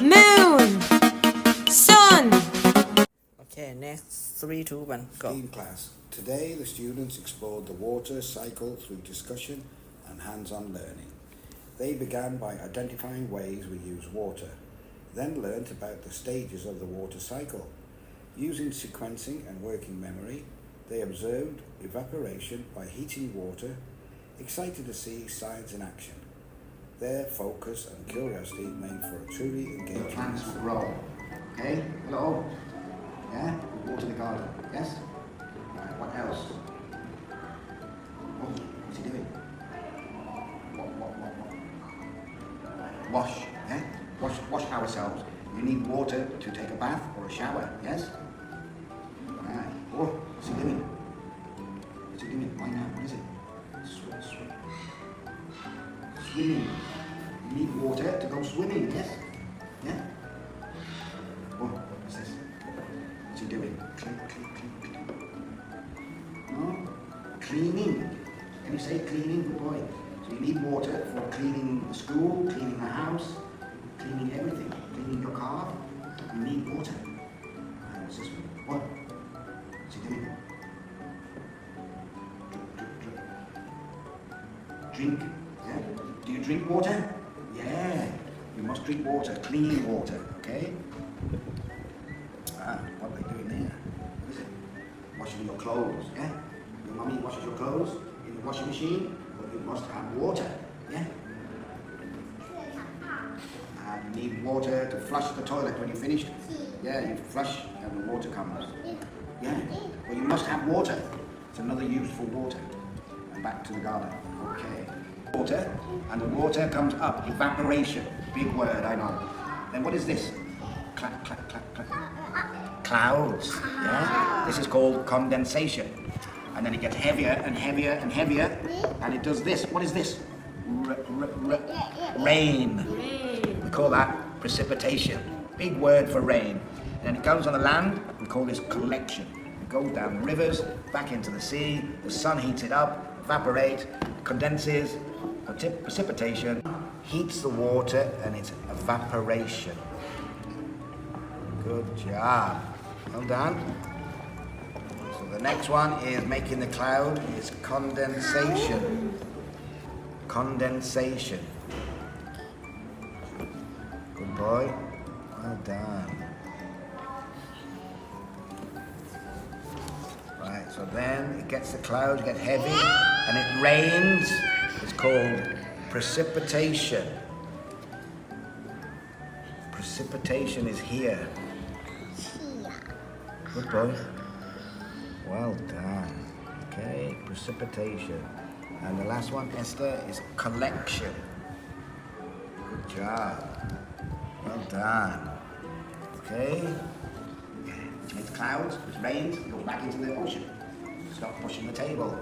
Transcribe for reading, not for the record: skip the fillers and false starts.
moon, sun. Okay, next 3, 2, 1, go. In class, today the students explored the water cycle through discussion and hands-on learning. They began by identifying ways we use water, then learnt about the stages of the water cycle. Using sequencing and working memory, they observed evaporation by heating water, excited to see science in action. Their focus and curiosity made for a truly engaging Plants will grow. Okay? Hello? Yeah? Water the garden. Yes? Right, what else? Oh, what's he doing? What? Wash. Yeah? Wash ourselves. You need water to take a bath or a shower. Yes? Right. Oh, what's he doing? What's he doing? Why now? What is it? Swimming. You need water to go swimming, yes? Yeah? Oh, what's this? What's he doing? Clean. No? Cleaning. Can you say cleaning? Good boy. So you need water for cleaning the school, cleaning the house, cleaning everything, cleaning your car. You need water. Right, what's this one? What? What's he doing? Drink. Yeah? Do you drink water? Yeah. You must drink water, clean water, okay? What are they doing there? What is it? Washing your clothes, yeah? Your mummy washes your clothes in the washing machine, but you must have water, yeah? And you need water to flush the toilet when you're finished. Yeah, you flush and the water comes. Yeah, well you must have water. It's another use for water. And back to the garden, okay. Water, and the water comes up, evaporation, big word, I know. Then what is this? Clap. Clouds, yeah? This is called condensation. And then it gets heavier and heavier and heavier, and it does this. What is this? Rain. We call that precipitation. Big word for rain. And then it goes on the land, we call this collection. It goes down rivers, back into the sea, the sun heats it up, evaporates, condenses, precipitation, heats the water, and it's evaporation. Good job. Well done. So the next one is making the cloud, is condensation. Condensation. Good boy. Well done. Right, so then it gets the clouds get heavy and it rains. It's called precipitation. Precipitation is here. Good boy. Well done. Okay, precipitation. And the last one, Esther, is collection. Good job. Well done. Okay. Which makes clouds, which rains, it goes back into the ocean. Stop pushing the table.